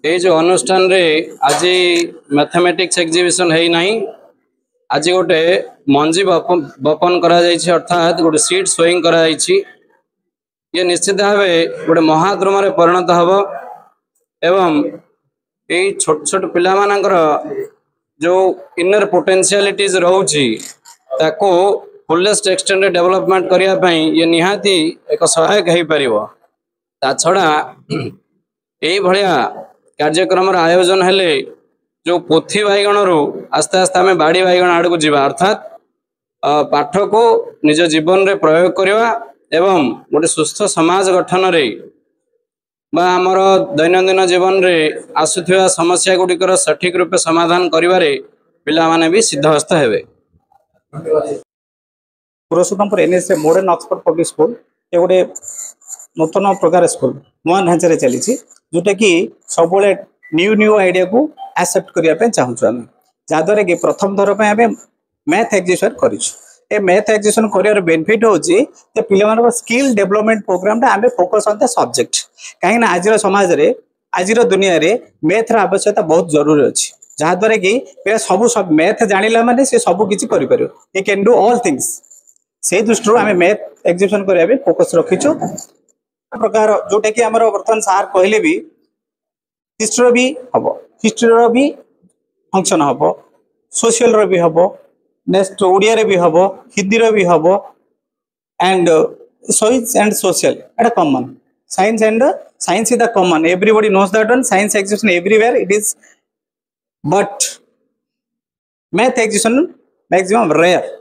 ये जो अनुष्ठान रे आज मैथमेटिक्स एग्जीबिशन है नहीं आज गोटे मंजी बपन करा जायछि अर्थात गोटे सीट सोइंग करा जायछि। ये निश्चित भाव गोटे महाद्रम परिणत हब एवं ये छोट छोट पिला मानकर जो इनर पोटेंशियलिटीज रोची ताको फुलेस्ट एक्सटेंड डेवलपमेंट करने ये निहाती एक सहायक हो पार। ता छड़ा यही भाया कार्यक्रम आयोजन हेले जो पोथी बैगण रु आस्ते आस्ते आम बाड़ी बैगण आड़ को जीवा अर्थात पाठ को निज जीवन रे प्रयोग करवा एवं गोटे सुस्थ समाज गठन रे बा आमर दैनंदिन जीवन रे आसुथिबा समस्या गुड़िकर सठिक रूपे समाधान करिवारे पिला माने भी सिद्धहस्त हेबे। Purushottampur NS modern Oxford public school ये गोटे नूतन प्रकार स्कूल नुआ ढांचार चली जोटा कि सब न्यू न्यू आइडिया को एक्सेप्ट करने चाहूँ आम जहाद्वारा कि प्रथम थर पर आम मैथ एग्जीबिशन कर मैथ एग्जीबिशन कर बेनिफिट हूँ पे स्किल डेवलपमेंट प्रोग्राम आम फोकस ऑन द सब्जेक्ट कहीं आज समाज रे आज दुनिया रे मैथ आवश्यकता बहुत जरूरी अच्छी जहाद्वारा कि सब मैथ जाना माने से सब किसी कर कैन डू ऑल थिंग्स से दृष्टि आम मैथ एग्जीबिशन करने फोकस रखीचु प्रकार जोटा कि आमर बर्तमान सार कहले भी हिस्ट्री भी हम हिस्ट्री भी फंक्शन हम सोशल भी हम नेक्स्ट ओडिया भी हम हिंदी भी हम and science and social at common science is the common everybody knows that one science exhibition everywhere it is but math exhibition maximum rare.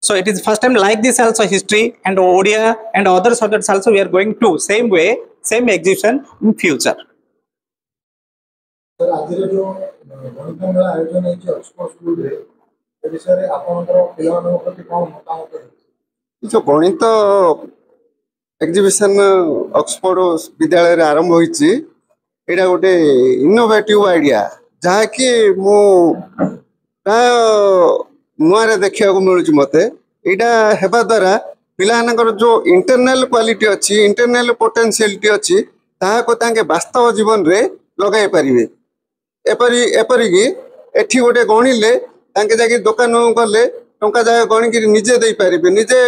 So it is first time like this also history and Odia and other subjects also we are going to same way same exhibition in future. Sir आज जो गणित मेला आयोजन है Oxford school रे ए विषय रे आपनकर पिलानो प्रति कोन मतामत है जो गणित एग्जीबिशन ऑक्सफोर्ड विद्यालय रे आरंभ होईची एटा गोटे इनोवेटिव आइडिया जहा कि मु नुआ देखा मिलूँ मत यहाँ हेबा द्वारा पिलानकर जो इंटरनल क्वालिटी अच्छी इंटरनल पोटेंशियलिटी अच्छी ताके वास्तव जीवन रे लगे पारे एपरिकी एठी गोटे गणिले जाकि दुकान गले टंका जगह गणिक निजे दे पारे निजे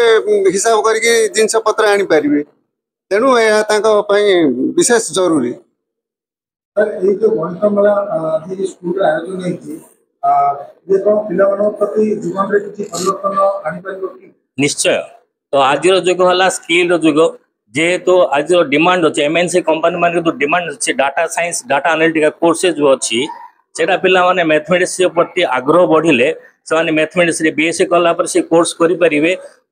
हिसाब करके जिनस पत्र आनी पारे तेणु यह विशेष जरूरी. सर ये जो गणित मेला आज स्कूल आयोजन है निश्चय तो आज जुग है स्किल जुग जेहेतु आज डिमांड अच्छे एमएनसी कंपनी मान जो डिमांड अच्छे data science data Analytica courses जो अच्छी से पिला माने मैथमेटिक्स प्रति आग्रह बढ़िले से मैथमेटिक्स बीएससी कला से कोर्स करें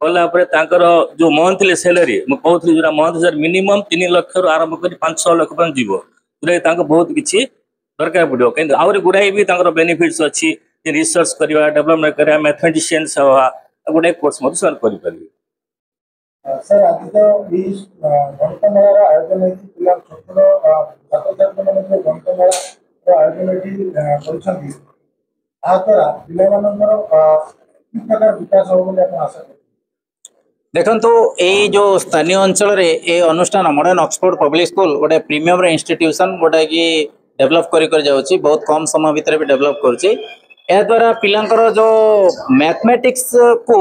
कलापर जो मंथली सैलरी मुझे जो मंथ मिनिमम 3 लाख आरंभ कर 5-6 लाख पर्यटन जीव जो बहुत किसी दरकार पड़ो कहीं आहुरी गुड़ाई भी बेनिफिट्स अच्छी रिसर्च करवा डेवलपमेंट करवा मैथमेटिशियंस हवा गुड़ाई कोर्स कर. सर आज तो गणित मेलार आयोजन है छात्र छात्री मैंने जो गणित मेला आयोजन प्रकार विकास हो आशा देखो ये जो स्थानीय अंचल ये अनुष्ठान मॉडर्न ऑक्सफोर्ड पब्लिक स्कूल गोटे प्रीमियम इंस्टीट्यूशन गोटा कि डेवलप कर जाऊँगी बहुत कम समय भितर भी डेवलप करा पिलांकर जो मैथमेटिक्स को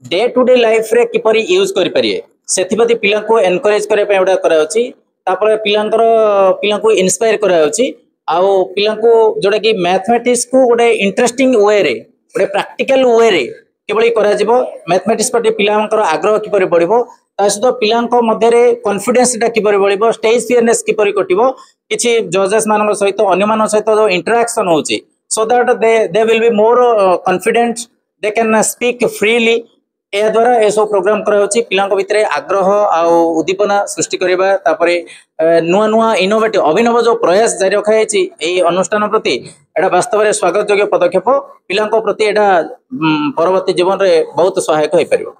डे टू डे लाइफ रे किपरि यूज करि परिए सेथिपति पिला को एनकरेज करे पे एडा कराउची तापर पिला को इंस्पायर कराउची आउ पिला को जोटा कि मैथमेटिक्स को गोटे इंटरेस्टिंग वे रे गोटे प्रैक्टिकल वे रे केवल करा जिवो मैथमेटिक्स प्रति पिलांकर आग्रह किपरि बढ़िबो ता सहित पिलांक मध्यरे कॉन्फिडेंस टा किपरि बढ़िबो स्टेज फियरनेस किपरि कटिबो किछि जजेस मानक सहित अन्य मान सहित जो इंटरेक्शन होची so that they will be more confident they can speak freely ए द्वारा ए सब प्रोग्राम कराउची पिलांक भितरे आग्रह आ उद्दीपना सृष्टि करबा तापरे नुआ नुआ इनोवेटिव अभिनव जो प्रयास जारी रखायछि एई अनुष्ठान प्रति एटा वास्तव में स्वागत योग्य पदक्षेप पिलांक प्रति एटा परवर्ती जीवन रे बहुत सहायक होई परिबो.